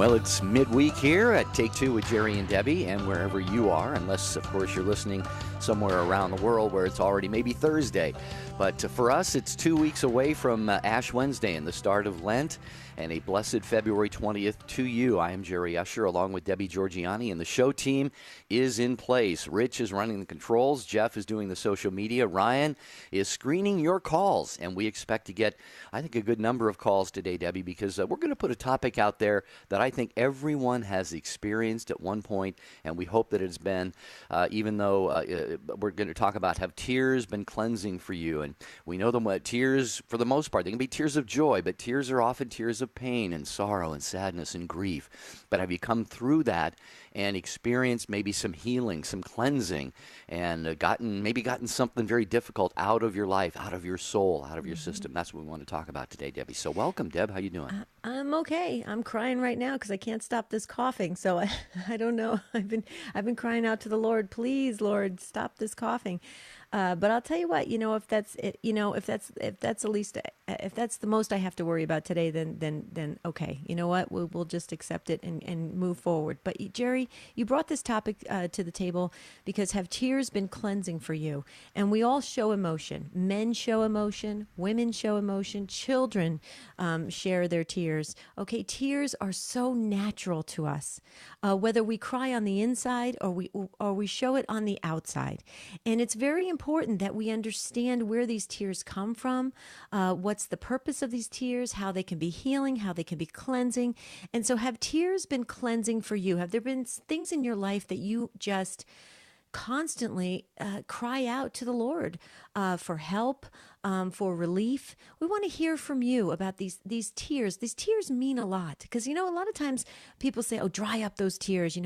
Well, it's midweek here at Take Two with Jerry and Debbie, and wherever you are, unless, of course, you're listening somewhere around the world where it's already maybe Thursday. But for us, it's 2 weeks away from Ash Wednesday and the start of Lent, and a blessed February 20th to you. I am Jerry Usher along with Debbie Georgiani, and the show team is in place. Rich is running the controls. Jeff is doing the social media. Ryan is screening your calls, and we expect to get, I think, a good number of calls today, Debbie, because we're going to put a topic out there that I think everyone has experienced at one point, and we hope that it's been, even though we're going to talk about, have tears been cleansing for you? And we know them, tears, for the most part, they can be tears of joy, but tears are often tears of pain and sorrow and sadness and grief. But have you come through that and experienced maybe some healing, some cleansing, and gotten something very difficult out of your life, out of your soul, out of your system? That's what we want to talk about today, Debbie. So welcome, Deb. How you doing? I'm okay. I'm crying right now because I can't stop this coughing. So I don't know. I've been crying out to the Lord, please, Lord, stop this coughing. But I'll tell you what, if that's it, if that's the most I have to worry about today, then okay. You know what? We'll just accept it and move forward. But Jerry, you brought this topic to the table because have tears been cleansing for you? And we all show emotion. Men show emotion. Women show emotion. Children share their tears. Okay, tears are so natural to us, whether we cry on the inside or we show it on the outside. And it's very important that we understand where these tears come from, what's the purpose of these tears, how they can be healing, how they can be cleansing. And so have tears been cleansing for you? Have there been things in your life that you just constantly cry out to the Lord for help, for relief? We want to hear from you about these tears. These tears mean a lot because a lot of times people say, "Oh, dry up those tears."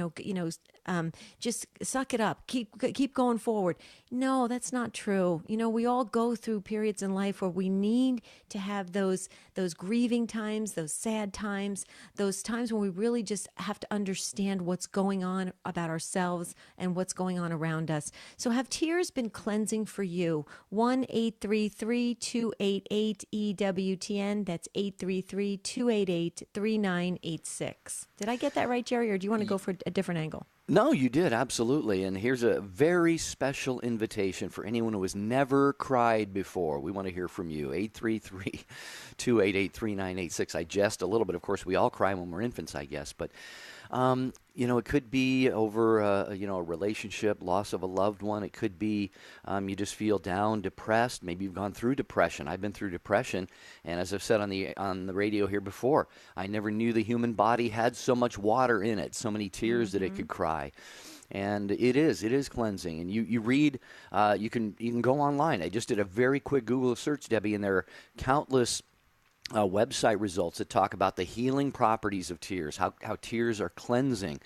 Just suck it up. Keep going forward. No, that's not true. We all go through periods in life where we need to have those grieving times, those sad times, those times when we really just have to understand what's going on about ourselves and what's going on around us. So have tears been cleansing for you? 1-833-288-EWTN. That's 833-288-3986. Did I get that right, Jerry, or do you want to go for a different angle? No, you did, absolutely. And here's a very special invitation for anyone who has never cried before. We want to hear from you. 833-288-3986. I jest a little bit. Of course, we all cry when we're infants, I guess. But, it could be over, a relationship, loss of a loved one. It could be you just feel down, depressed. Maybe you've gone through depression. I've been through depression. And as I've said on the radio here before, I never knew the human body had so much water in it, so many tears that it could cry. And it is cleansing. And you read, you can go online. I just did a very quick Google search, Debbie, and there are countless website results that talk about the healing properties of tears, how tears are cleansing.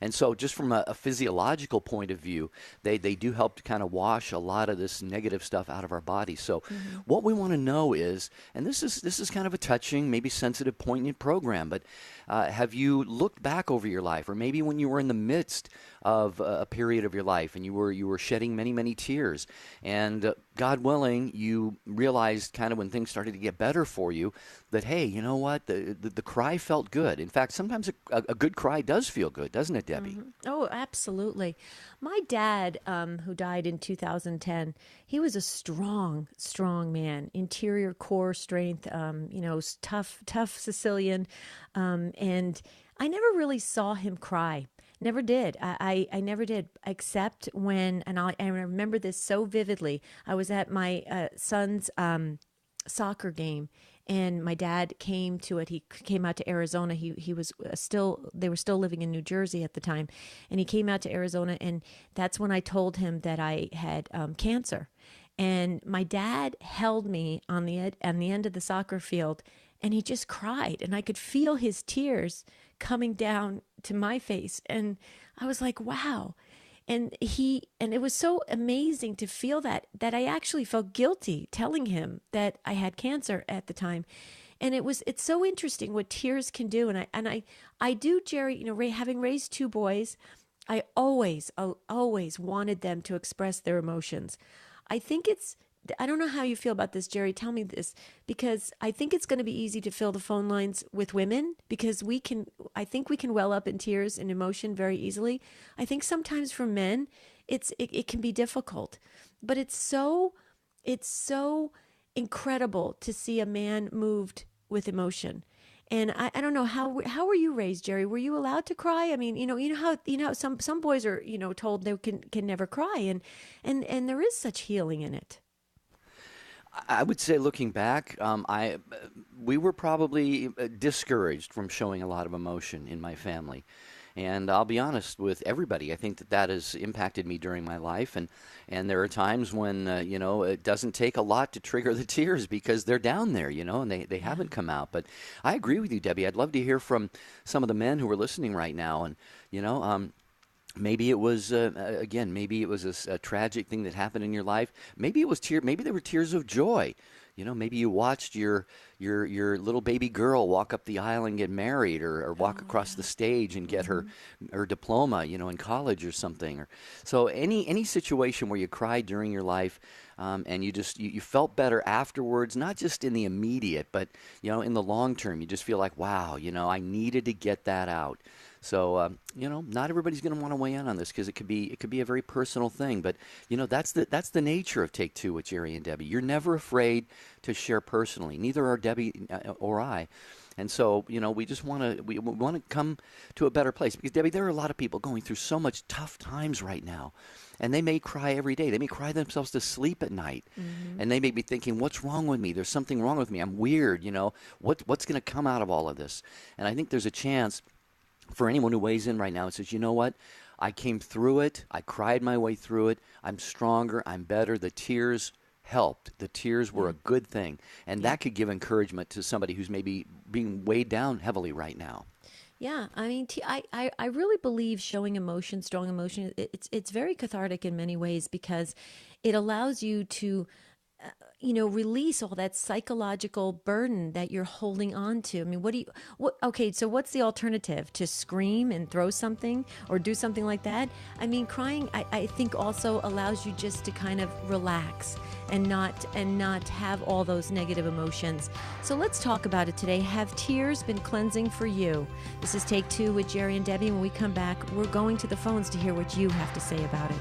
And so just from a physiological point of view, they do help to kind of wash a lot of this negative stuff out of our body. So what we want to know is, and this is kind of a touching, maybe sensitive, poignant program, but have you looked back over your life, or maybe when you were in the midst of a period of your life and you were shedding many, many tears, and God willing, you realized kind of when things started to get better for you that, hey, you know what, the cry felt good. In fact, sometimes a good cry does feel good, doesn't it, Debbie? Oh, absolutely. My dad, who died in 2010, he was a strong man, interior core strength, tough Sicilian. And I never really saw him cry. Never did. I never did, except when, and I remember this so vividly. I was at my son's soccer game, and my dad came to it. He came out to Arizona. They were still living in New Jersey at the time, and he came out to Arizona, and that's when I told him that I had cancer. And my dad held me on the end of the soccer field, and he just cried, and I could feel his tears coming down to my face, and I was like, wow. And it was so amazing to feel that I actually felt guilty telling him that I had cancer at the time. And it's so interesting what tears can do. And I do, Jerry, having raised two boys, I always wanted them to express their emotions. I think it's I don't know how you feel about this, Jerry. Tell me this, because I think it's going to be easy to fill the phone lines with women because I think we can well up in tears and emotion very easily. I think sometimes for men, it can be difficult, but it's so incredible to see a man moved with emotion. And I don't know how were you raised, Jerry? Were you allowed to cry? I mean, you know how some boys are told they can never cry, and there is such healing in it. I would say, looking back, we were probably discouraged from showing a lot of emotion in my family, and I'll be honest with everybody. I think that has impacted me during my life, and there are times when it doesn't take a lot to trigger the tears because they're down there, and they Yeah. haven't come out. But I agree with you, Debbie. I'd love to hear from some of the men who are listening right now, and you know. Maybe it was again. Maybe it was a tragic thing that happened in your life. Maybe it was tear. Maybe there were tears of joy. Maybe you watched your little baby girl walk up the aisle and get married, or walk Oh across yeah. the stage and get her Hmm. her diploma. In college or something. Or so any situation where you cried during your life, and you felt better afterwards. Not just in the immediate, but in the long term. You just feel like, wow. I needed to get that out. So not everybody's going to want to weigh in on this because it could be a very personal thing. But that's the nature of Take Two with Jerry and Debbie. You're never afraid to share personally. Neither are Debbie or I. And so we just want to come to a better place because Debbie, there are a lot of people going through so much tough times right now, and they may cry every day. They may cry themselves to sleep at night, Hmm. and they may be thinking, "What's wrong with me? There's something wrong with me. I'm weird. What's going to come out of all of this?" And I think there's a chance for anyone who weighs in right now and says, you know what? I came through it. I cried my way through it. I'm stronger. I'm better. The tears helped. The tears were Yeah. a good thing. And Yeah. that could give encouragement to somebody who's maybe being weighed down heavily right now. Yeah, I mean, I really believe showing emotion, strong emotion, it's very cathartic in many ways because it allows you to release all that psychological burden that you're holding on to. I mean, okay, so what's the alternative? To scream and throw something or do something like that? I mean, crying, I think also allows you just to kind of relax and not have all those negative emotions. So let's talk about it today. Have tears been cleansing for you? This is Take Two with Jerry and Debbie. When we come back, we're going to the phones to hear what you have to say about it.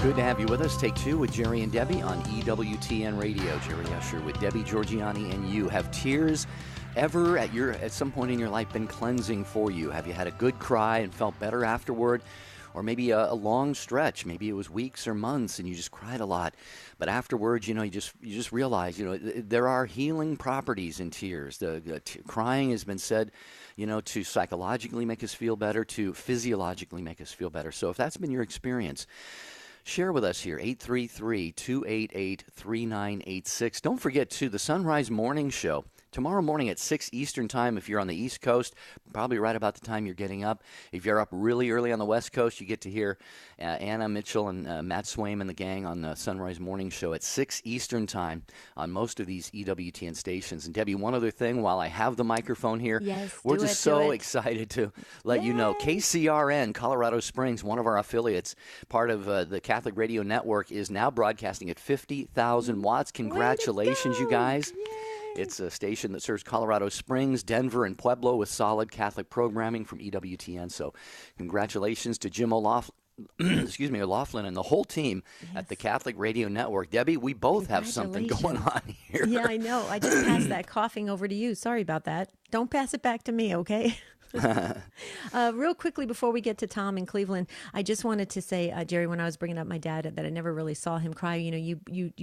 Good to have you with us. Take Two with Jerry and Debbie on EWTN Radio. Jerry Usher with Debbie Georgiani and you. Have tears ever at some point in your life been cleansing for you? Have you had a good cry and felt better afterward? Or maybe a long stretch, maybe it was weeks or months and you just cried a lot. But afterwards, you just realize, there are healing properties in tears. Crying has been said, to psychologically make us feel better, to physiologically make us feel better. So if that's been your experience, Share with us here, 833-288-3986. Don't forget, too, the Sunrise Morning Show. Tomorrow morning at 6 Eastern Time, if you're on the East Coast, probably right about the time you're getting up. If you're up really early on the West Coast, you get to hear Anna Mitchell and Matt Swaim and the gang on the Sunrise Morning Show at 6 Eastern Time on most of these EWTN stations. And Debbie, one other thing while I have the microphone here, Yes, we're do just it, do so it. excited to let you know Yay! KCRN, Colorado Springs, one of our affiliates, part of the Catholic Radio Network, is now broadcasting at 50,000 watts. Way to Congratulations, you go! guys. Yay! It's a station that serves Colorado Springs, Denver, and Pueblo with solid Catholic programming from EWTN. So congratulations to Jim O'Loughlin. Excuse me, O'Loughlin and the whole team at the Yes. Catholic Radio Network. Debbie, we both have something going Congratulations. on here. Yeah, I know. I just passed that coughing over to you. Sorry about that. Don't pass it back to me, okay? Real quickly before we get to Tom in Cleveland, I just wanted to say, Jerry, when I was bringing up my dad, that I never really saw him cry. You know, you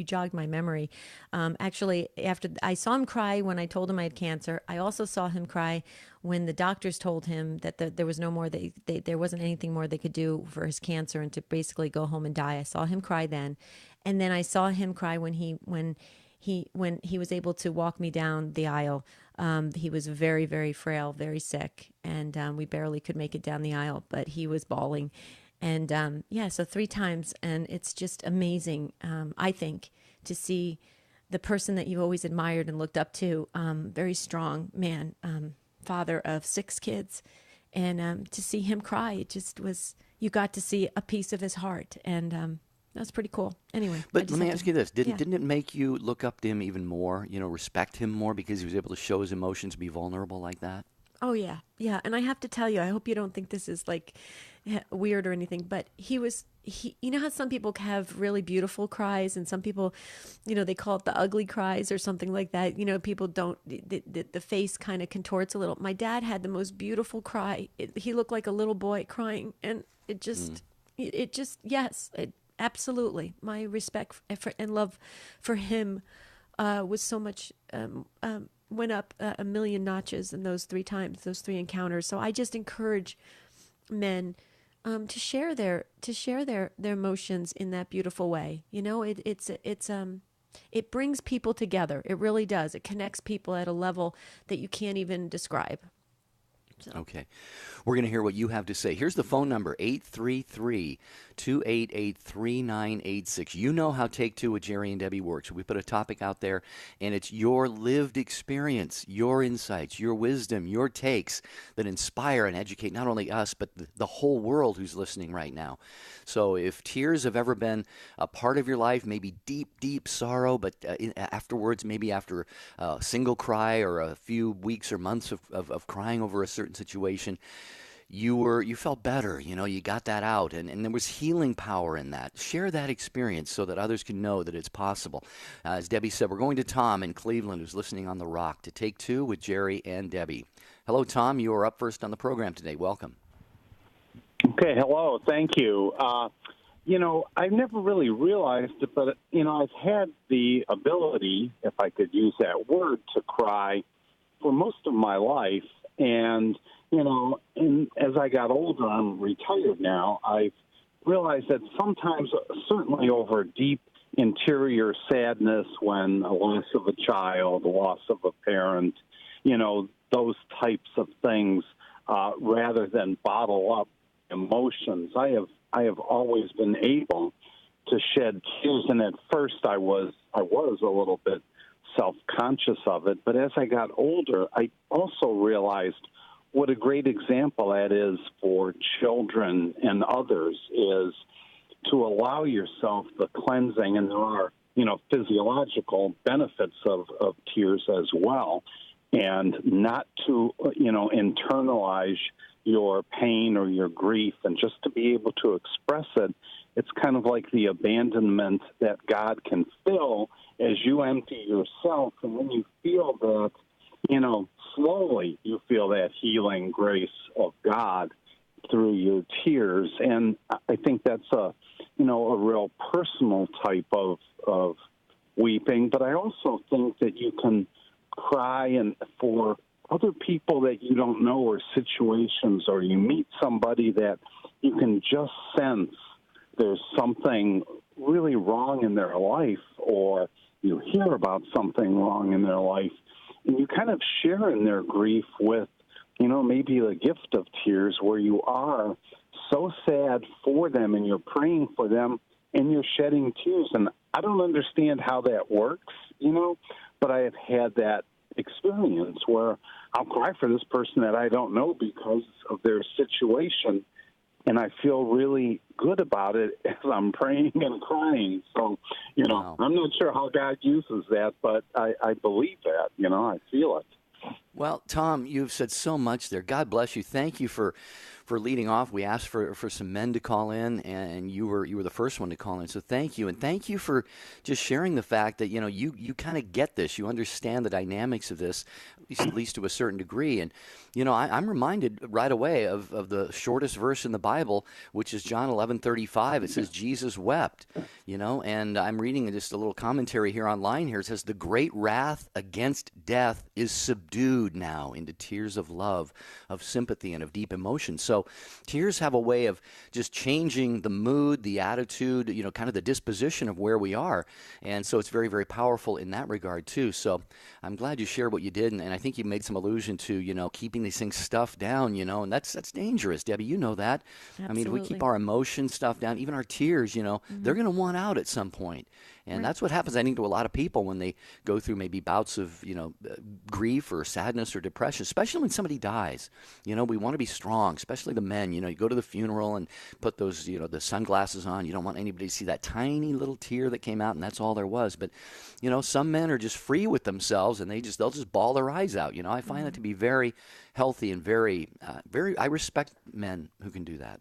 jogged my memory. Actually, after I saw him cry when I told him I had cancer, I also saw him cry when the doctors told him that there was no more, there wasn't anything more they could do for his cancer and to basically go home and die. I saw him cry then, and then I saw him cry when he was able to walk me down the aisle. He was very, very frail, very sick, and we barely could make it down the aisle, but he was bawling. And yeah, so 3 times, and it's just amazing, I think, to see the person that you always admired and looked up to, very strong man, father of 6 kids, and to see him cry, it just was, you got to see a piece of his heart, and that's pretty cool. Anyway, But let me ask you this. yeah. Didn't it make you look up to him even more, respect him more because he was able to show his emotions, be vulnerable like that? Oh yeah, yeah. And I have to tell you, I hope you don't think this is like weird or anything, but he. You know how some people have really beautiful cries, and some people, they call it the ugly cries or something like that. People don't. The face kind of contorts a little. My dad had the most beautiful cry. He looked like a little boy crying, and it just, yes, absolutely. My respect and love for him was so much. Went up a million notches in those 3 times, those 3 encounters. So I just encourage men to share their emotions in that beautiful way. It brings people together. It really does. It connects people at a level that you can't even describe. So. Okay. We're going to hear what you have to say. Here's the phone number, 833-288-3986. You know how Take Two with Jerry and Debbie works. We put a topic out there, and it's your lived experience, your insights, your wisdom, your takes that inspire and educate not only us, but the whole world who's listening right now. So if tears have ever been a part of your life, maybe deep, deep sorrow, but afterwards, maybe after a single cry or a few weeks or months of crying over a certain situation, you felt better, you got that out, and there was healing power in that. Share that experience so that others can know that it's possible. As Debbie said, we're going to Tom in Cleveland, who's listening on the Rock, to Take Two with Jerry and Debbie. Hello, Tom. You are up first on the program today. Welcome. Okay, hello. Thank you. I've never really realized it, but, I've had the ability, if I could use that word, to cry for most of my life. And, and as I got older, I'm retired now, I've realized that sometimes, certainly over deep interior sadness when a loss of a child, a loss of a parent, those types of things, rather than bottle up emotions, I have always been able to shed tears, and at first I was a little bit self-conscious of it, but as I got older, I also realized what a great example that is for children and others, is to allow yourself the cleansing, and there are, physiological benefits of tears as well, and not to, internalize your pain or your grief, and just to be able to express it. It's kind of like the abandonment that God can fill as you empty yourself. And when you feel that, slowly you feel that healing grace of God through your tears. And I think that's a real personal type of weeping. But I also think that you can cry and for other people that you don't know, or situations, or you meet somebody that you can just sense there's something really wrong in their life, or you hear about something wrong in their life, and you kind of share in their grief with, maybe the gift of tears, where you are so sad for them and you're praying for them and you're shedding tears. And I don't understand how that works, but I have had that experience where I'll cry for this person that I don't know because of their situation, and I feel really good about it as I'm praying and crying. So, Wow. I'm not sure how God uses that, but I believe that, I feel it. Well, Tom, you've said so much there. God bless you. Thank you for leading off. We asked for some men to call in, and you were the first one to call in. So thank you, and thank you for just sharing the fact that you kind of get this. You understand the dynamics of this, at least to a certain degree. And I'm reminded right away of the shortest verse in the Bible, which is John 11:35. It says Jesus wept. And I'm reading just a little commentary here online. Here it says the great wrath against death is subdued now into tears of love, of sympathy, and of deep emotion. So tears have a way of just changing the mood, the attitude, kind of the disposition of where we are. And so it's very, very powerful in that regard too. So I'm glad you shared what you did. And I think you made some allusion to, keeping these things stuffed down, and that's dangerous, Debbie. You know that. Absolutely. I mean, if we keep our emotions stuffed down, even our tears, they're going to want out at some point. And that's what happens, I think, to a lot of people when they go through maybe bouts of, grief or sadness or depression, especially when somebody dies. We want to be strong, especially the men. You go to the funeral and put those, the sunglasses on. You don't want anybody to see that tiny little tear that came out, and that's all there was. But, some men are just free with themselves, and they'll just bawl their eyes out. I find that to be very healthy and very, I respect men who can do that.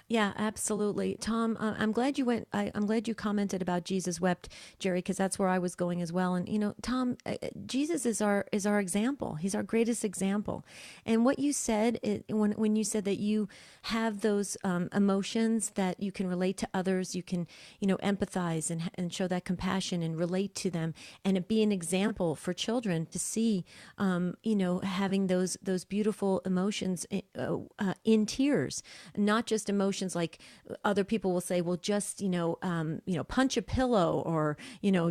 Yeah, absolutely. Tom, I'm glad you went. I'm glad you commented about Jesus wept, Jerry, because that's where I was going as well. And Tom, Jesus is our example. He's our greatest example. And what you said when you said that you have those emotions that you can relate to others, you can empathize and show that compassion and relate to them, and it be an example for children to see, having those beautiful emotions in tears, not just emotions like other people will say, well, just punch a pillow or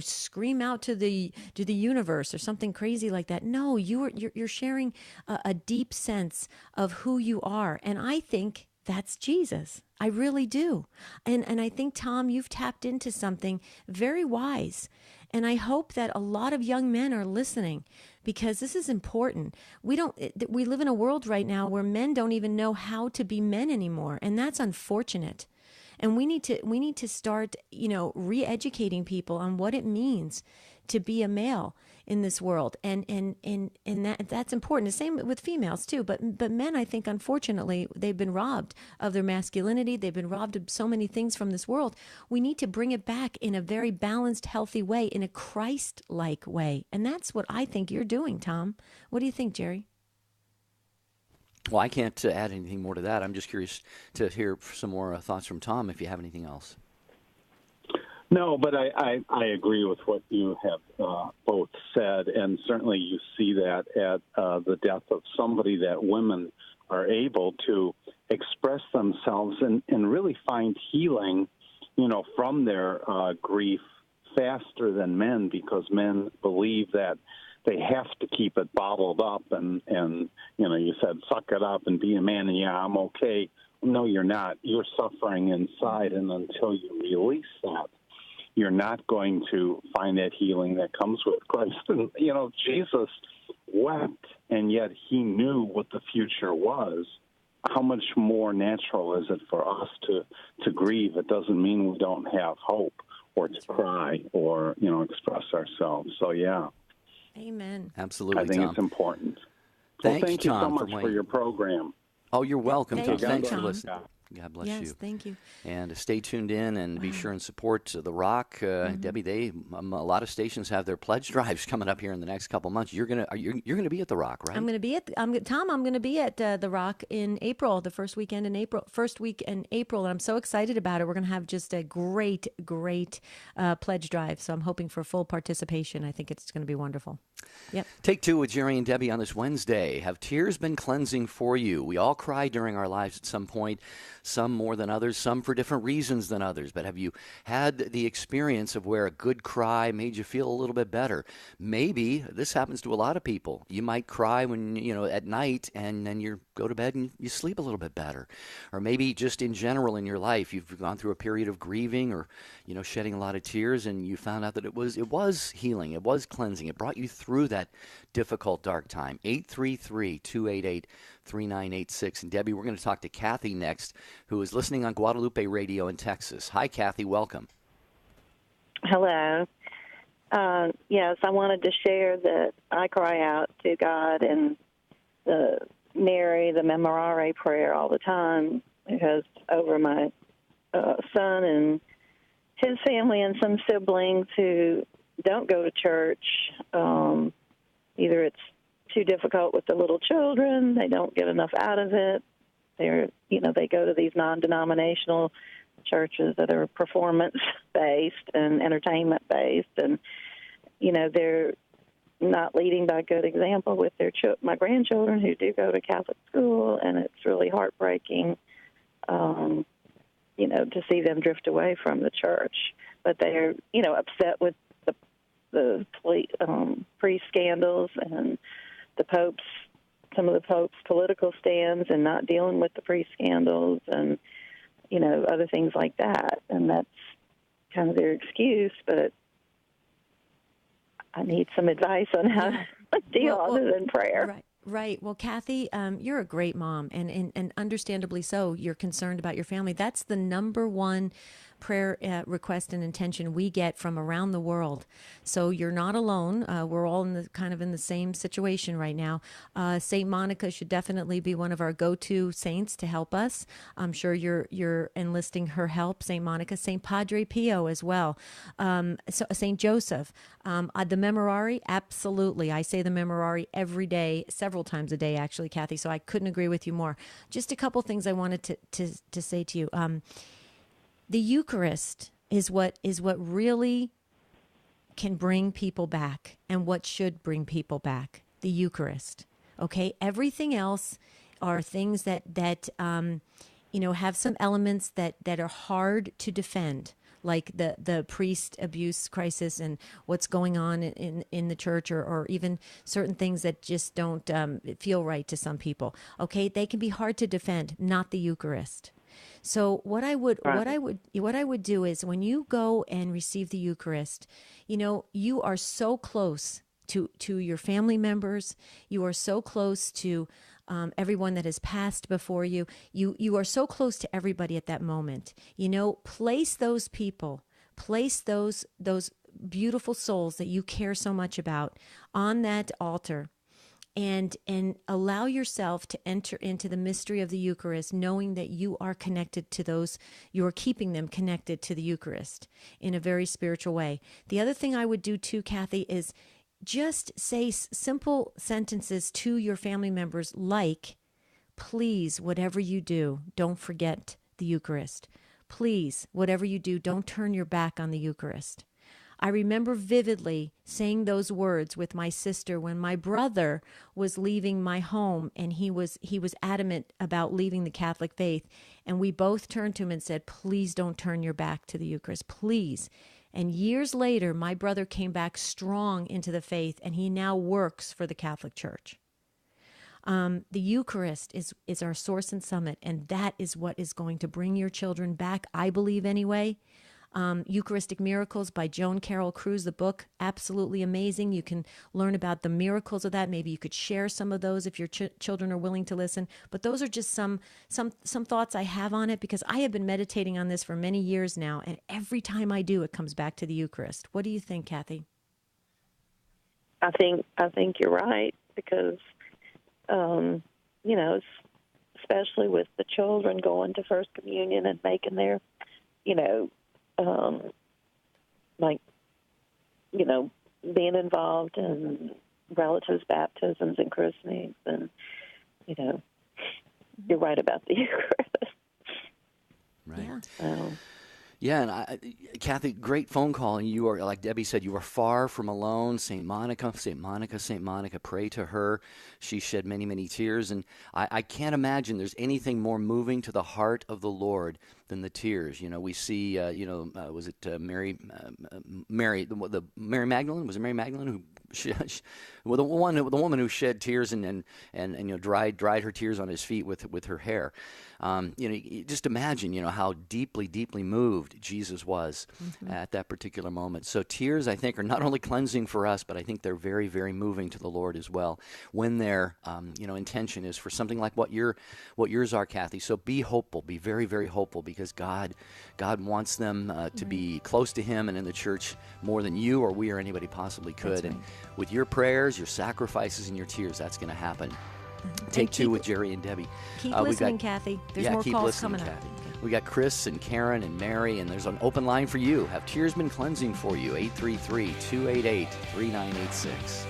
scream out to the universe or something crazy like that. No, you're sharing a deep sense of who you are, and I think that's Jesus. I really do. And I think, Tom, you've tapped into something very wise. And I hope that a lot of young men are listening, because this is important. We live in a world right now where men don't even know how to be men anymore, and that's unfortunate. And we need to start, re-educating people on what it means to be a male in this world, and that's important. The same with females too, but men, I think, unfortunately, they've been robbed of their masculinity. They've been robbed of so many things from this world. We need to bring it back in a very balanced, healthy way, in a Christ-like way, and that's what I think you're doing, Tom. What do you think, Jerry? Well, I can't add anything more to that. I'm just curious to hear some more thoughts from Tom, if you have anything else. No, but I agree with what you have both said, and certainly you see that at the death of somebody, that women are able to express themselves and really find healing, from their grief faster than men, because men believe that they have to keep it bottled up, and you said suck it up and be a man, and I'm okay. No, you're not. You're suffering inside, and until you release that, you're not going to find that healing that comes with Christ. And, Jesus wept, and yet he knew what the future was. How much more natural is it for us to grieve? It doesn't mean we don't have hope or to cry or, express ourselves. So, yeah. Amen. Absolutely, I think Tom. it's important. Thanks, thank you so Tom, much for your program. Oh, you're welcome, Thank Tom. you, Thanks for Tom. listening. God bless you. Yes, thank you. And stay tuned in, and be sure and support The Rock. Debbie, a lot of stations have their pledge drives coming up here in the next couple months. You're gonna be at The Rock, right? I'm going to be at Tom. I'm going to be at The Rock in April, the first week in April. And I'm so excited about it. We're going to have just a great pledge drive. So I'm hoping for full participation. I think it's going to be wonderful. Yep. Take two with Jerry and Debbie on this Wednesday. Have tears been cleansing for you? We all cry during our lives at some point, some more than others, some for different reasons than others. But have you had the experience of where a good cry made you feel a little bit better? Maybe this happens to a lot of people. You might cry when, at night, and then you go to bed and you sleep a little bit better. Or maybe just in general in your life, you've gone through a period of grieving or, shedding a lot of tears, and you found out that it was healing, it was cleansing. It brought you through that difficult, dark time. 833-288-3986. And Debbie, we're going to talk to Kathy next, who is listening on Guadalupe Radio in Texas. Hi, Kathy. Welcome. Hello. Yes, I wanted to share that I cry out to God and the Mary, the Memorare prayer all the time, because over my son and his family and some siblings who don't go to church. Either it's too difficult with the little children, they don't get enough out of it. They go to these non-denominational churches that are performance-based and entertainment-based, and they're not leading by good example with my grandchildren who do go to Catholic school, and it's really heartbreaking, to see them drift away from the church. But they're, upset with the priest scandals and some of the Pope's political stands and not dealing with the priest scandals and, other things like that. And that's kind of their excuse, but I need some advice on how to deal other than prayer. Right. Right. Well, Kathy, you're a great mom, and understandably so. You're concerned about your family. That's the number one prayer request and intention we get from around the world. So you're not alone. We're all in the same situation right now. Saint Monica should definitely be one of our go-to saints to help us. I'm sure you're enlisting her help. Saint Monica, Saint Padre Pio as well. So Saint Joseph, the Memorare, absolutely. I say the Memorare every day, several times a day, actually, Kathy. So I couldn't agree with you more. Just a couple things I wanted to say to you. The Eucharist is what really can bring people back, and what should bring people back. The Eucharist. Okay, everything else are things that have some elements that are hard to defend, like the priest abuse crisis and what's going on in the church, or even certain things that just don't feel right to some people. Okay, they can be hard to defend, not the Eucharist. So what I would do is, when you go and receive the Eucharist, you are so close to your family members. You are so close to everyone that has passed before you. You are so close to everybody at that moment. Place those people, those beautiful souls that you care so much about on that altar. And allow yourself to enter into the mystery of the Eucharist, knowing that you are connected to those, you are keeping them connected to the Eucharist in a very spiritual way. The other thing I would do too, Kathy, is just say simple sentences to your family members like, please, whatever you do, don't forget the Eucharist. Please, whatever you do, don't turn your back on the Eucharist. I remember vividly saying those words with my sister when my brother was leaving my home, and he was adamant about leaving the Catholic faith. And we both turned to him and said, please don't turn your back to the Eucharist, please. And years later, my brother came back strong into the faith, and he now works for the Catholic Church. The Eucharist is our source and summit, and that is what is going to bring your children back, I believe anyway. Eucharistic Miracles by Joan Carroll Cruz, the book, absolutely amazing. You can learn about the miracles of that. Maybe you could share some of those if your children are willing to listen. But those are just some thoughts I have on it, because I have been meditating on this for many years now, and every time I do, it comes back to the Eucharist. What do you think, Kathy? I think you're right, because especially with the children going to First Communion and making their being involved in relatives' baptisms and christenings, and, you're right about the Eucharist. Right. Yeah. So. Yeah, and Kathy, great phone call. And you are, like Debbie said, you are far from alone. Saint Monica, Saint Monica, Saint Monica, pray to her. She shed many, many tears, and I can't imagine there's anything more moving to the heart of the Lord than the tears. You know, we see, was it Mary, the Mary Magdalene? Was it Mary Magdalene who? Well, the woman who shed tears and dried her tears on his feet with her hair. Just imagine, how deeply moved Jesus was at that particular moment. So tears, I think, are not only cleansing for us, but I think they're very, very moving to the Lord as well when their, intention is for something like what yours are, Kathy. So be hopeful, be very, very hopeful, because God wants them to be close to Him and in the church more than you or we or anybody possibly could. That's right. And with your prayers, your sacrifices, and your tears, that's going to happen. Take two with Jerry and Debbie. Keep listening, Kathy. There's more keep calls listening, coming up. Kathy. We got Chris and Karen and Mary, and there's an open line for you. Have tears been cleansing for you? 833-288-3986.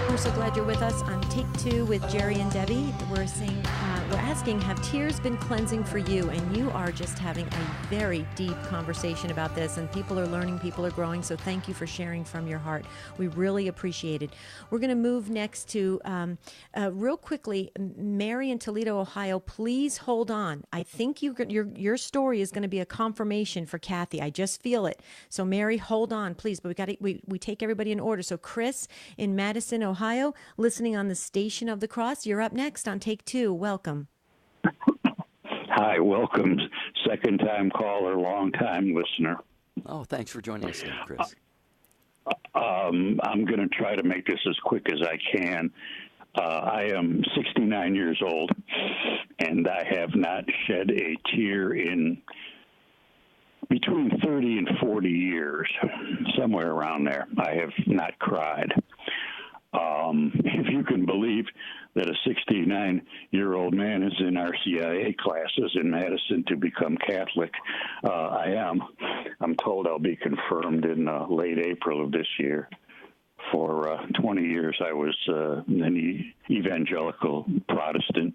We're so glad you're with us on Take Two with Jerry and Debbie. We're asking, have tears been cleansing for you? And you are just having a very deep conversation about this, and people are learning, people are growing. So thank you for sharing from your heart. We really appreciate it. We're going to move next to, real quickly, Mary in Toledo, Ohio. Please hold on. I think your story is going to be a confirmation for Kathy. I just feel it. So Mary, hold on, please. But we take everybody in order. So Chris in Madison, Ohio, listening on the Station of the Cross. You're up next on Take Two. Welcome. Hi, welcome. Second-time caller, long-time listener. Oh, thanks for joining us, Chris. I'm going to try to make this as quick as I can. I am 69 years old, and I have not shed a tear in between 30 and 40 years, somewhere around there. I have not cried. If you can believe that a 69-year-old man is in RCIA classes in Madison to become Catholic, I am. I'm told I'll be confirmed in late April of this year. For 20 years, I was an evangelical Protestant.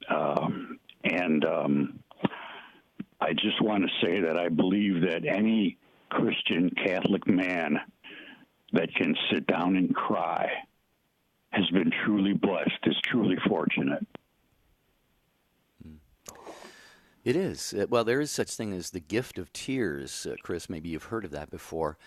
And I just want to say that I believe that any Christian Catholic man that can sit down and cry has been truly blessed, is truly fortunate. It is. Well, there is such thing as the gift of tears. Chris, maybe you've heard of that before.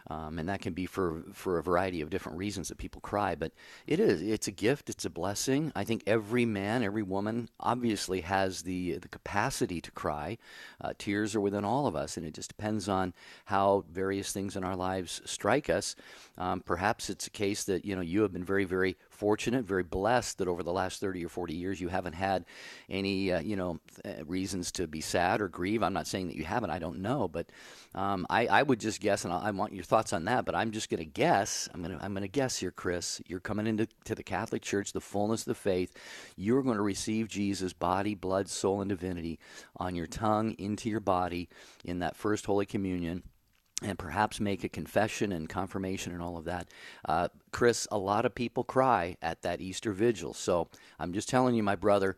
And that can be for a variety of different reasons that people cry. But it's a gift, it's a blessing. I think every man, every woman obviously has the capacity to cry. Tears are within all of us, and it just depends on how various things in our lives strike us. Perhaps it's a case that you have been very, very fortunate, very blessed that over the last 30 or 40 years you haven't had any reasons to be sad or grieve. I'm not saying that you haven't. I don't know, but I would just guess, and I want your thoughts on that. But I'm just going to guess. I'm going to guess here, Chris. You're coming into the Catholic Church, the fullness of the faith. You're going to receive Jesus' body, blood, soul, and divinity on your tongue into your body in that first Holy Communion, and perhaps make a confession and confirmation and all of that. Chris, a lot of people cry at that Easter vigil. So I'm just telling you, my brother,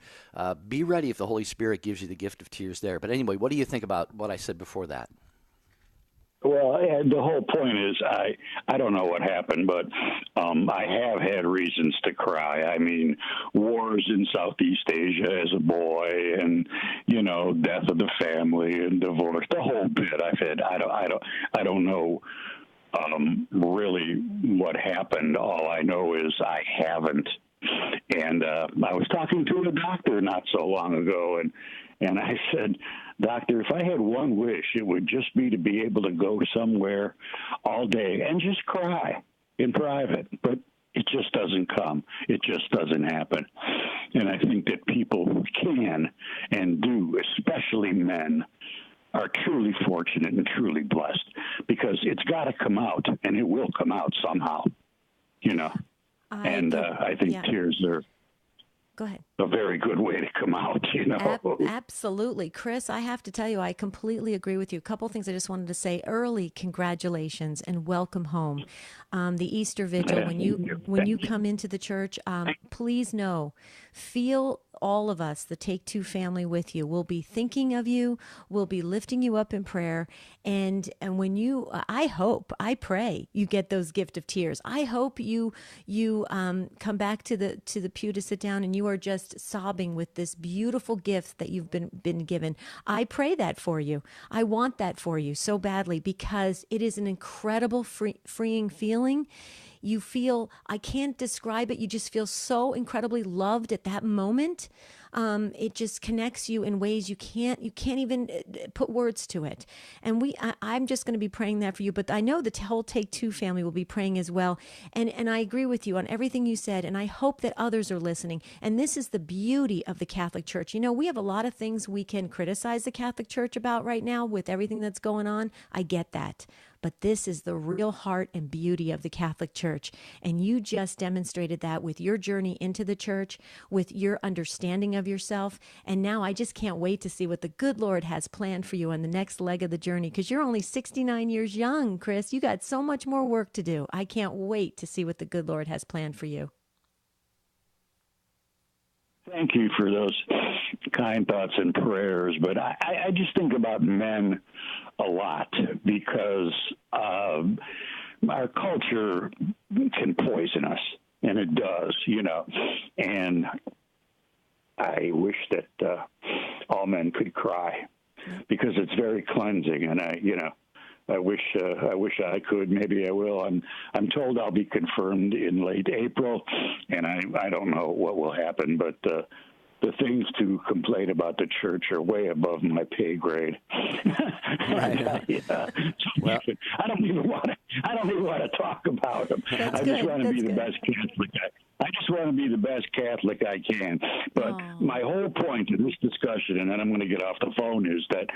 be ready if the Holy Spirit gives you the gift of tears there. But anyway, what do you think about what I said before that? Well, the whole point is I don't know what happened, but I have had reasons to cry. I mean, wars in Southeast Asia as a boy, and death of the family and divorce, the whole bit. I don't know really what happened. All I know is I haven't. And I was talking to a doctor not so long ago, and I said, "Doctor, if I had one wish, it would just be to be able to go somewhere all day and just cry in private." But it just doesn't come. It just doesn't happen. And I think that people who can and do, especially men, are truly fortunate and truly blessed, because it's got to come out, and it will come out somehow, I think tears are Go ahead. a very good way to come out, Absolutely. Chris, I have to tell you, I completely agree with you. A couple things I just wanted to say. Early congratulations and welcome home. The Easter Vigil, when you come into the church, please know, feel all of us, the Take Two family, with you. We'll be thinking of you. We'll be lifting you up in prayer. And when you, I pray you get those gift of tears. I hope you come back to the pew to sit down and you are just sobbing with this beautiful gift that you've been given. I pray that for you. I want that for you so badly, because it is an incredible freeing feeling. You feel, I can't describe it. You just feel so incredibly loved at that moment. It just connects you in ways you can't even put words to it. And I'm just going to be praying that for you, but I know the whole Take Two family will be praying as well. And I agree with you on everything you said, and I hope that others are listening. And this is the beauty of the Catholic Church. We have a lot of things we can criticize the Catholic Church about right now with everything that's going on. I get that. But this is the real heart and beauty of the Catholic Church. And you just demonstrated that with your journey into the church, with your understanding of yourself. And now I just can't wait to see what the good Lord has planned for you on the next leg of the journey, because you're only 69 years young, Chris. You got so much more work to do. I can't wait to see what the good Lord has planned for you. Thank you for those kind thoughts and prayers. But I just think about men a lot, because our culture can poison us, and it does, And I wish that all men could cry, because it's very cleansing. And I wish I could. Maybe I will. I'm told I'll be confirmed in late April, and I don't know what will happen. But the things to complain about the church are way above my pay grade. Right. Well, I don't even want to talk about them. I just want to be the best Catholic. I just want to be the best Catholic I can. But my whole point in this discussion, and then I'm going to get off the phone, is that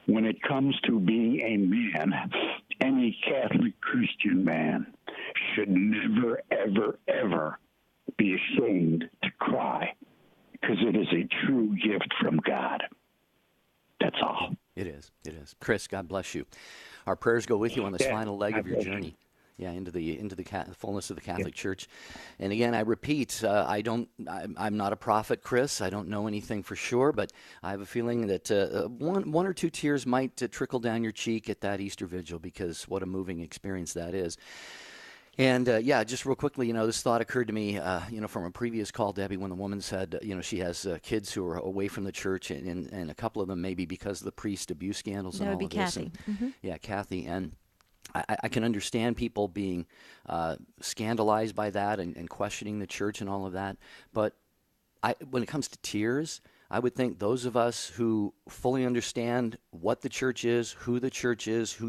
when it comes to being a man, any Catholic Christian man should never, ever, ever be ashamed to cry, because it is a true gift from God. That's all. It is. It is. Chris, God bless you. Our prayers go with you on this final leg of your journey. Yeah, into the fullness of the Catholic Church. And again, I repeat, I'm not a prophet, Chris. I don't know anything for sure, but I have a feeling that one or two tears might trickle down your cheek at that Easter Vigil, because what a moving experience that is. And just real quickly, this thought occurred to me, from a previous call, Debbie, when the woman said, she has kids who are away from the church, and a couple of them maybe because of the priest abuse scandals and all of this. That would be Kathy. Yeah, Kathy. And I can understand people being scandalized by that and questioning the church and all of that. But when it comes to tears, I would think those of us who fully understand what the church is, who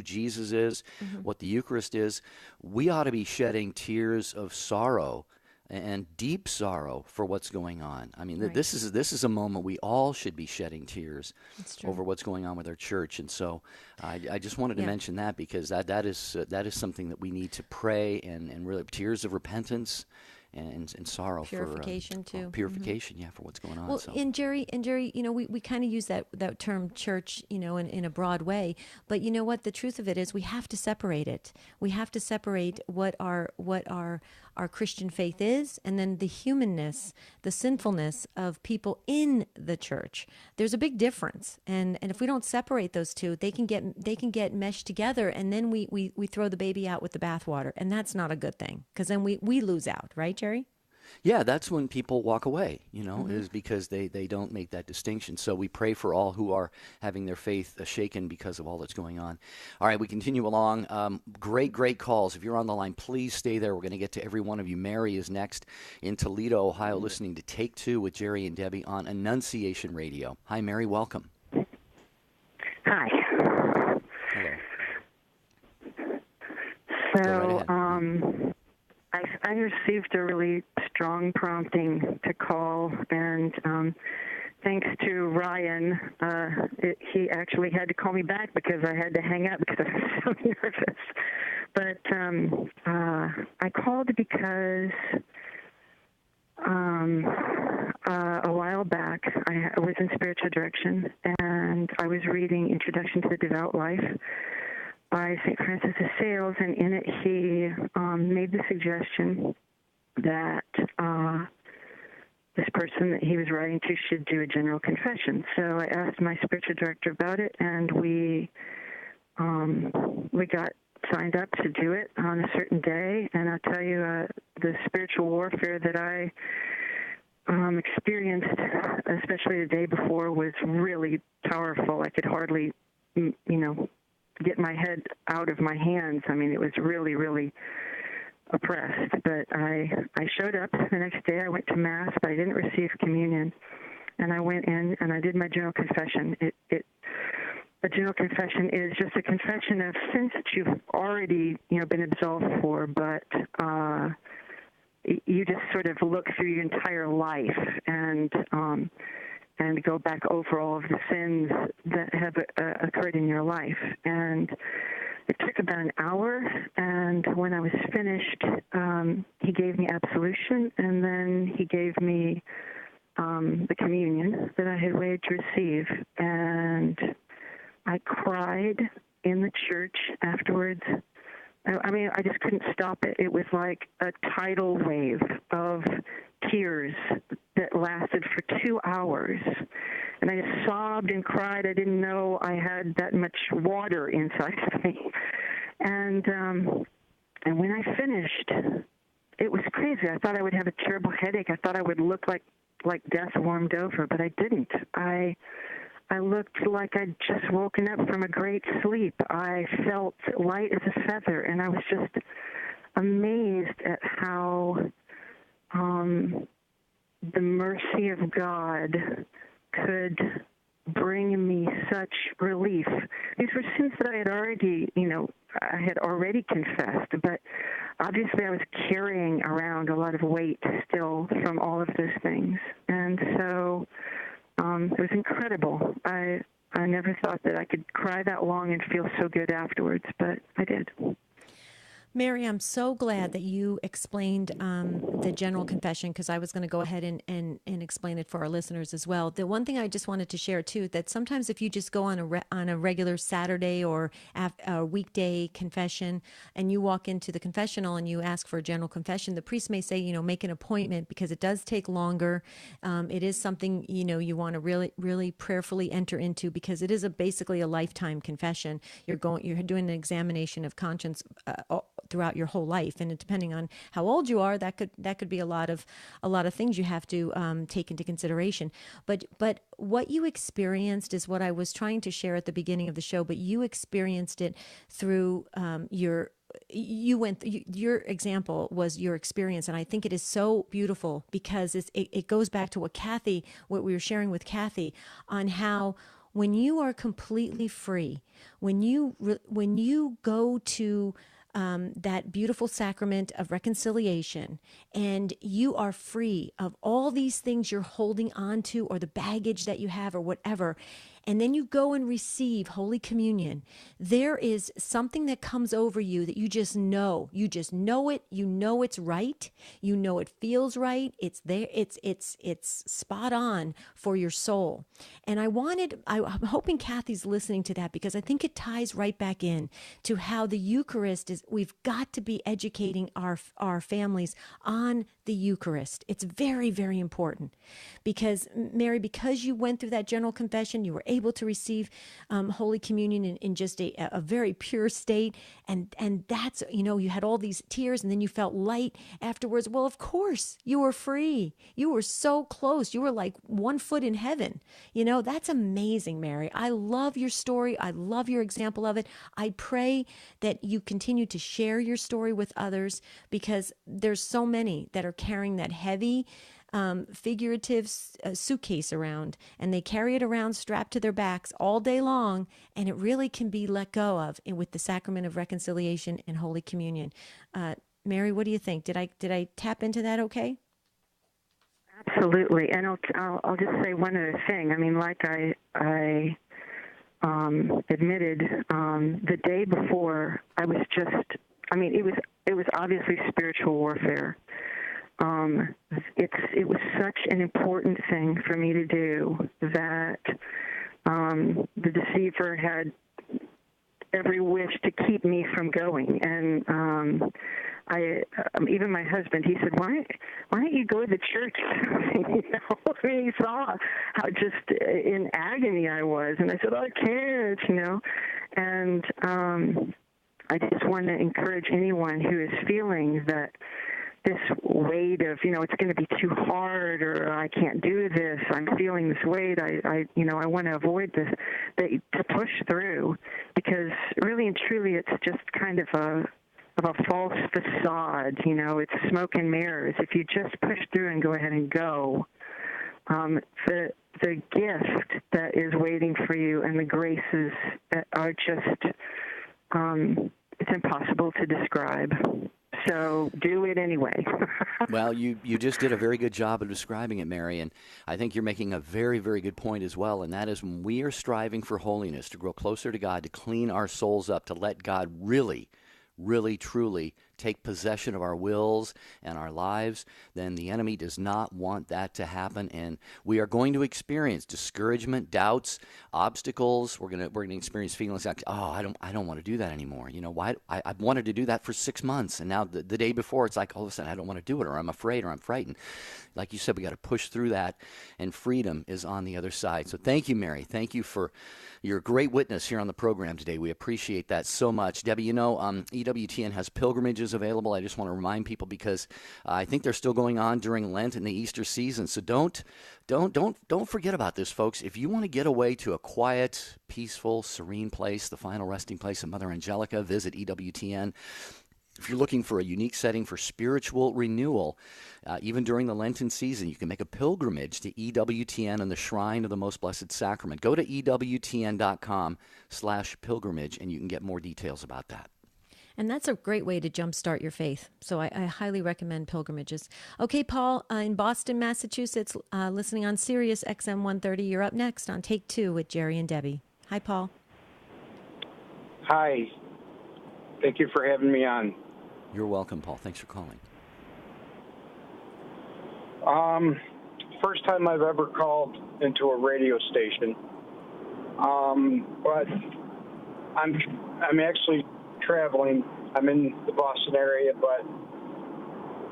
Jesus is, Mm-hmm. what the Eucharist is, we ought to be shedding tears of sorrow and deep sorrow for what's going on. I mean, Right. this is a moment we all should be shedding tears It's true. over what's going on with our church. And so I just wanted to Yeah. mention that because that is something that we need to pray and really tears of repentance and sorrow Purification, for too. Mm-hmm. purification, yeah, for what's going on. Well, So and Jerry, we kind of use that term church, in a broad way. But you know what? The truth of it is we have to separate it. We have to separate what our Christian faith is, and then the humanness, the sinfulness of people in the church. There's a big difference, and if we don't separate those two, they can get meshed together, and then we throw the baby out with the bathwater, and that's not a good thing because then we lose out, right, Jerry? yeah, that's when people walk away, Mm-hmm. is because they don't make that distinction. So we pray for all who are having their faith shaken because of all that's going on. All right, we continue along. Great calls. If you're on the line, please stay there. We're going to get to every one of you. Mary is next in Toledo, Ohio, listening to Take Two with Jerry and Debbie on Annunciation Radio. Hi, Mary. Welcome. Hi. Hello. Go right So, ahead. I received a really strong prompting to call, and thanks to Ryan, he actually had to call me back because I had to hang up because I was so nervous. But I called because a while back I was in spiritual direction, and I was reading Introduction to the Devout Life by St. Francis of Sales, and in it he made the suggestion that this person that he was writing to should do a general confession. So I asked my spiritual director about it, and we got signed up to do it on a certain day. And I'll tell you, the spiritual warfare that I experienced, especially the day before, was really powerful. I could hardly, get my head out of my hands. I mean, it was really, really oppressed. But I showed up the next day. I went to Mass, but I didn't receive communion. And I went in and I did my general confession. A general confession is just a confession of sins that you've already, been absolved for, but you just sort of look through your entire life and go back over all of the sins that have occurred in your life. And it took about an hour, and when I was finished, he gave me absolution, and then he gave me the communion that I had waited to receive. And I cried in the church afterwards. I mean, I just couldn't stop it. It was like a tidal wave of tears that lasted for 2 hours. And I just sobbed and cried. I didn't know I had that much water inside of me. And when I finished, it was crazy. I thought I would have a terrible headache. I thought I would look like death warmed over, but I didn't. I looked like I'd just woken up from a great sleep. I felt light as a feather, and I was just amazed at how the mercy of God could bring me such relief. These were sins that I had already confessed, but obviously I was carrying around a lot of weight still from all of those things. And so it was incredible. I never thought that I could cry that long and feel so good afterwards, but I did. Mary, I'm so glad that you explained the general confession, because I was going to go ahead and explain it for our listeners as well. The one thing I just wanted to share too, that sometimes if you just go on a regular Saturday or a weekday confession, and you walk into the confessional and you ask for a general confession, the priest may say, make an appointment, because it does take longer. It is something you want to really, really prayerfully enter into, because it is basically a lifetime confession. You're doing an examination of conscience throughout your whole life. And depending on how old you are, that could be a lot of things you have to take into consideration. But what you experienced is what I was trying to share at the beginning of the show. But you experienced it through your example was your experience, and I think it is so beautiful because it goes back to what we were sharing with Kathy on how when you are completely free, when you go to that beautiful sacrament of reconciliation, and you are free of all these things you're holding on to, or the baggage that you have, or whatever, and then you go and receive Holy Communion, there is something that comes over you that you just know. You just know it. You know it's right. You know it feels right. It's there. It's spot on for your soul. And I'm hoping Kathy's listening to that, because I think it ties right back in to how the Eucharist is. We've got to be educating our families on the Eucharist. It's very, very important, because Mary, because you went through that general confession, you were able to receive Holy Communion in just a very pure state, and that's, you had all these tears, and then you felt light afterwards. Well, of course, you were free. You were so close. You were like 1 foot in heaven. That's amazing, Mary. I love your story. I love your example of it. I pray that you continue to share your story with others, because there's so many that are carrying that heavy figurative suitcase around, and they carry it around strapped to their backs all day long, and it really can be let go of with the sacrament of reconciliation and Holy Communion. Mary, what do you think? Did I tap into that okay? Absolutely. And I'll just say one other thing. I mean, like I admitted, the day before, it was obviously spiritual warfare. It was such an important thing for me to do that the deceiver had every wish to keep me from going. And even my husband, he said, "Why don't you go to church?" He saw how just in agony I was, and I said, "I can't," And I just want to encourage anyone who is feeling that this weight of, it's going to be too hard, or I can't do this, I'm feeling this weight, I want to avoid this, to push through, because really and truly it's just kind of a false facade, it's smoke and mirrors. If you just push through and go ahead and go, the gift that is waiting for you and the graces that are just, it's impossible to describe. So do it anyway. Well, you just did a very good job of describing it, Mary, and I think you're making a very, very good point as well, and that is when we are striving for holiness, to grow closer to God, to clean our souls up, to let God really, truly take possession of our wills and our lives, then the enemy does not want that to happen, and we are going to experience discouragement, doubts, obstacles. We're gonna experience feelings like, oh, I don't want to do that anymore. Why? I wanted to do that for 6 months, and now the day before it's like, all of a sudden I don't want to do it, or I'm afraid, or I'm frightened. Like you said, we got to push through that, and freedom is on the other side. So thank you, Mary. Thank you for your great witness here on the program today. We appreciate that so much. Debbie, EWTN has pilgrimages available. I just want to remind people, because I think they're still going on during Lent and the Easter season. So don't forget about this, folks. If you want to get away to a quiet, peaceful, serene place, the final resting place of Mother Angelica, visit EWTN. If you're looking for a unique setting for spiritual renewal, even during the Lenten season, you can make a pilgrimage to EWTN and the Shrine of the Most Blessed Sacrament. Go to EWTN.com/pilgrimage, and you can get more details about that. And that's a great way to jumpstart your faith. So I highly recommend pilgrimages. Okay, Paul, in Boston, Massachusetts, listening on Sirius XM 130. You're up next on Take Two with Jerry and Debbie. Hi, Paul. Hi. Thank you for having me on. You're welcome, Paul. Thanks for calling. First time I've ever called into a radio station. But I'm actually traveling. I'm in the Boston area, but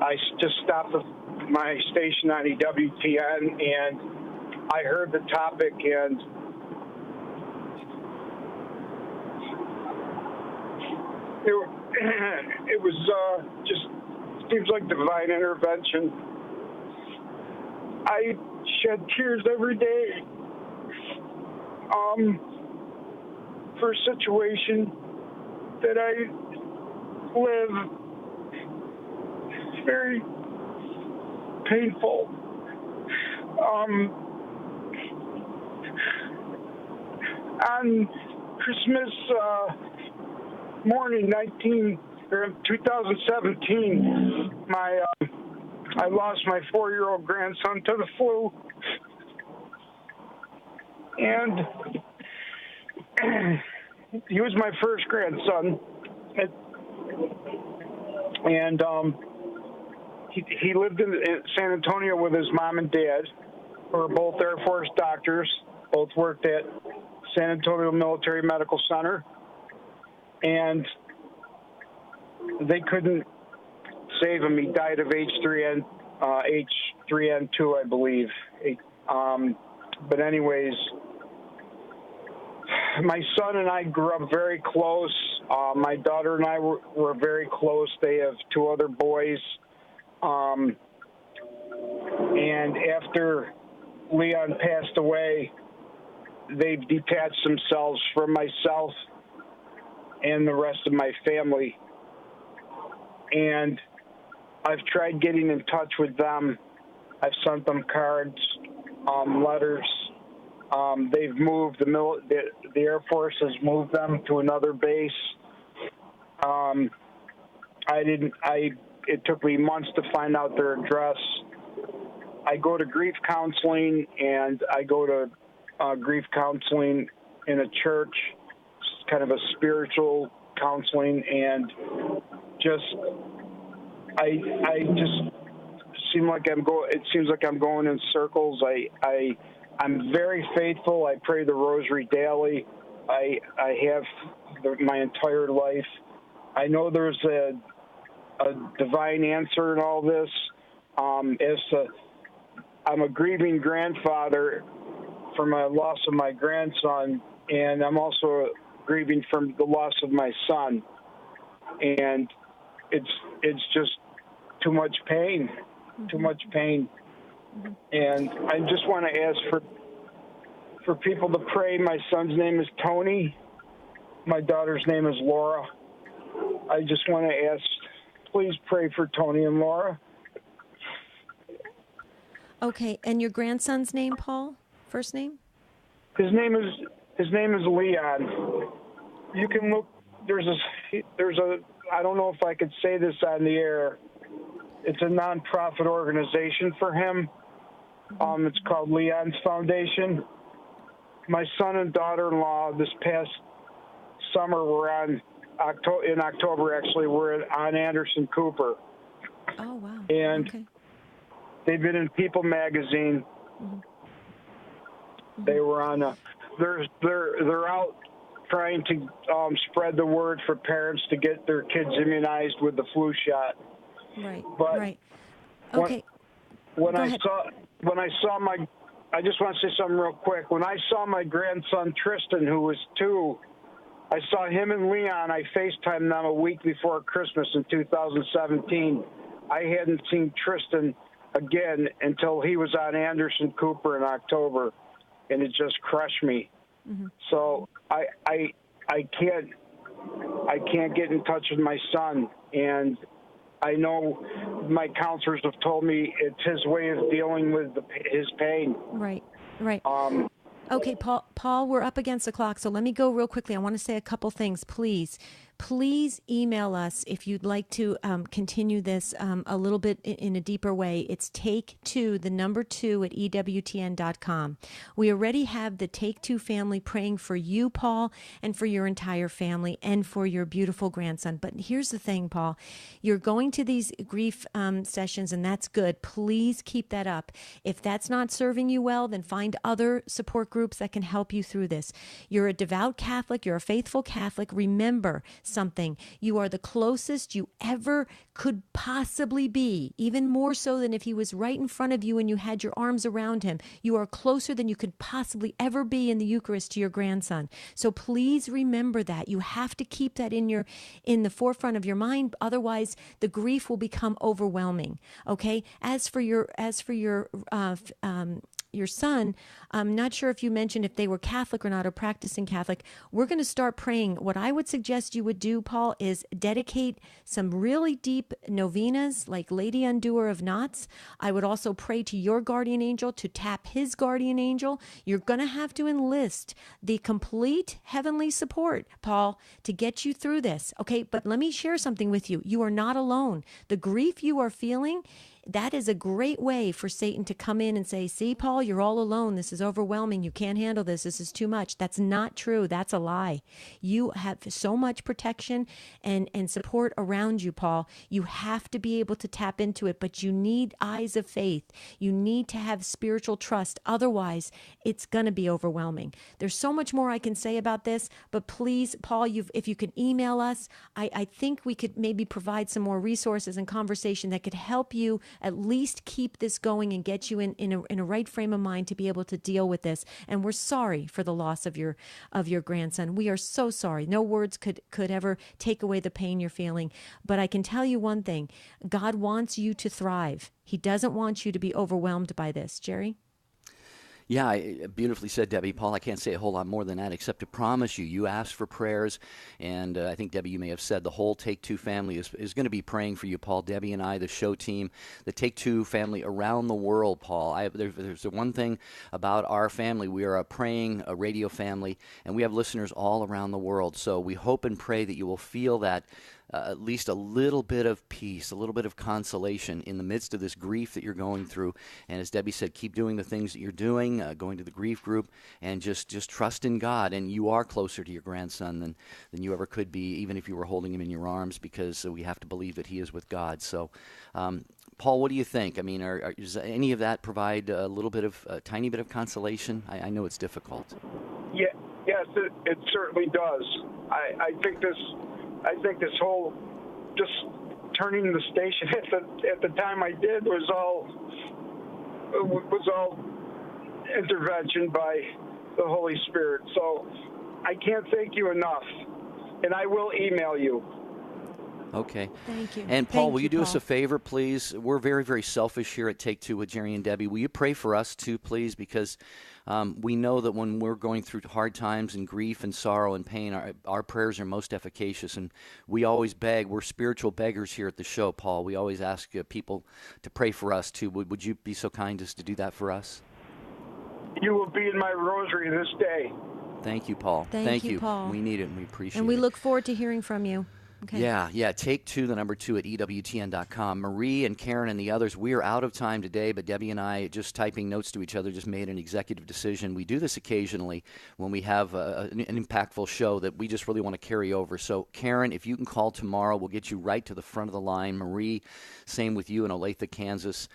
I just stopped at my station on EWTN, and I heard the topic, and it was just seems like divine intervention. I shed tears every day for a situation that I live. It's very painful. On Christmas morning, 2017, I lost my 4-year-old grandson to the flu, and he was my first grandson, and he lived in San Antonio with his mom and dad, who were both Air Force doctors, both worked at San Antonio Military Medical Center, and they couldn't save him. He died of H3N2, I believe. But anyways, my son and I grew up very close. My daughter and I were very close. They have 2 other boys. And after Leon passed away, they've detached themselves from myself and the rest of my family. And I've tried getting in touch with them. I've sent them cards, letters. They've moved. The Air Force has moved them to another base. It took me months to find out their address. I go to grief counseling, and I go to grief counseling in a church, kind of a spiritual counseling, and I just seem like it seems like I'm going in circles. I'm very faithful. I pray the rosary daily. I have my entire life. I know there's a divine answer in all this. I'm a grieving grandfather for my loss of my grandson, and I'm also grieving from the loss of my son. And it's just too much pain, too much pain. And I just want to ask for people to pray. My son's name is Tony. My daughter's name is Laura. I just want to ask, please pray for Tony and Laura. Okay, and your grandson's name, Paul? First name? His name is Leon. You can look. There's a. I don't know if I could say this on the air. It's a nonprofit organization for him. It's called Leon's Foundation. My son and daughter-in-law this past summer were in October actually, were on Anderson Cooper. Oh wow! And okay. They've been in People magazine. They were on. They're out trying to spread the word for parents to get their kids immunized with the flu shot. Right. But right. Okay. I just want to say something real quick. When I saw my grandson Tristan, who was 2, I saw him and Leon. I FaceTimed them a week before Christmas in 2017. I hadn't seen Tristan again until he was on Anderson Cooper in October, and it just crushed me. So I can't get in touch with my son, and I know my counselors have told me it's his way of dealing with his pain. Right. Okay, Paul, we're up against the clock, so let me go real quickly. I want to say a couple things, please. Please email us if you'd like to continue this a little bit in a deeper way. It's take2, the number 2 at EWTN.com. We already have the Take Two family praying for you, Paul, and for your entire family and for your beautiful grandson. But here's the thing, Paul. You're going to these grief sessions, and that's good. Please keep that up. If that's not serving you well, then find other support groups that can help you through this. You're a devout Catholic. You're a faithful Catholic. Remember, something. You are the closest you ever could possibly be, even more so than if he was right in front of you and you had your arms around him. You are closer than you could possibly ever be in the Eucharist to your grandson. So please remember that. You have to keep that in the forefront of your mind. Otherwise, the grief will become overwhelming. Okay. As for your son, I'm not sure if you mentioned if they were Catholic or not, or practicing Catholic. We're going to start praying. What I would suggest you would do, Paul, is dedicate some really deep novenas like Lady Undoer of Knots. I would also pray to your guardian angel to tap his guardian angel. You're going to have to enlist the complete heavenly support, Paul, to get you through this. Okay, but let me share something with you. You are not alone. The grief you are feeling, that is a great way for Satan to come in and say, see, Paul, you're all alone. This is overwhelming. You can't handle this. This is too much. That's not true. That's a lie. You have so much protection and support around you, Paul. You have to be able to tap into it, but you need eyes of faith. You need to have spiritual trust. Otherwise, it's going to be overwhelming. There's so much more I can say about this, but please, Paul, if you could email us, I think we could maybe provide some more resources and conversation that could help you at least keep this going and get you in a right frame of mind to be able to deal with this. And we're sorry for the loss of your grandson. We are so sorry. No words could ever take away the pain you're feeling. But I can tell you one thing. God wants you to thrive. He doesn't want you to be overwhelmed by this. Jerry? Yeah, beautifully said, Debbie. Paul, I can't say a whole lot more than that except to promise you, you asked for prayers, and I think, Debbie, you may have said the whole Take Two family is going to be praying for you, Paul. Debbie and I, the show team, the Take Two family around the world, Paul. There's the one thing about our family. We are a praying radio family, and we have listeners all around the world. So we hope and pray that you will feel that at least a little bit of peace, a little bit of consolation in the midst of this grief that you're going through. And as Debbie said, keep doing the things that you're doing, going to the grief group, and just trust in God. And you are closer to your grandson than you ever could be, even if you were holding him in your arms, because we have to believe that he is with God. So, Paul, what do you think? I mean, does any of that provide a tiny bit of consolation? I know it's difficult. Yeah, yes, it certainly does. I think this whole just turning the station at the time I did was all intervention by the Holy Spirit. So I can't thank you enough, and I will email you. Okay. Thank you. And Paul, Thank will you do Paul. us a favor, please? We're very, very selfish here at Take Two with Jerry and Debbie. Will you pray for us too, please? Because we know that when we're going through hard times and grief and sorrow and pain, our prayers are most efficacious. And we always beg. We're spiritual beggars here at the show, Paul. We always ask people to pray for us too. Would you be so kind as to do that for us? You will be in my rosary this day. Thank you, Paul. Thank you, Paul. We need it, and we appreciate it. And we look forward to hearing from you. Okay. Yeah. Take two, the number 2 at EWTN.com. Marie and Karen and the others, we are out of time today, but Debbie and I, just typing notes to each other, just made an executive decision. We do this occasionally when we have an impactful show that we just really want to carry over. So, Karen, if you can call tomorrow, we'll get you right to the front of the line. Marie, same with you in Olathe, Kansas.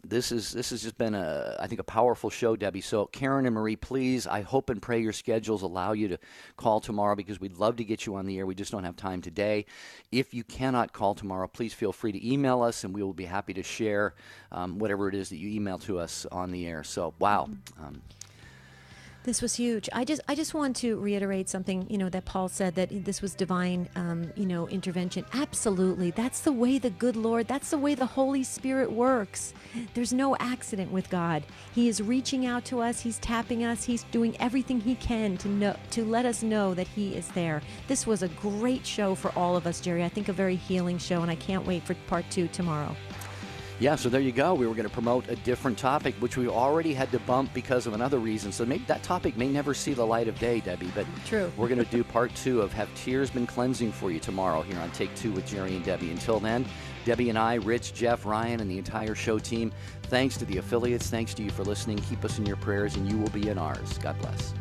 This has just been, I think, a powerful show, Debbie. So, Karen and Marie, please, I hope and pray your schedules allow you to call tomorrow, because we'd love to get you on the air. We just don't have time today. If you cannot call tomorrow, please feel free to email us, and we will be happy to share whatever it is that you email to us on the air. So, wow. This was huge. I just want to reiterate something, that Paul said, that this was divine, intervention. Absolutely. That's the way the good Lord, that's the way the Holy Spirit works. There's no accident with God. He is reaching out to us. He's tapping us. He's doing everything he can to let us know that he is there. This was a great show for all of us, Jerry. I think a very healing show, and I can't wait for part 2 tomorrow. Yeah, so there you go. We were going to promote a different topic, which we already had to bump because of another reason. So maybe that topic may never see the light of day, Debbie. But True. We're going to do part 2 of Have Tears Been Cleansing for you tomorrow here on Take Two with Jerry and Debbie. Until then, Debbie and I, Rich, Jeff, Ryan, and the entire show team, thanks to the affiliates. Thanks to you for listening. Keep us in your prayers, and you will be in ours. God bless.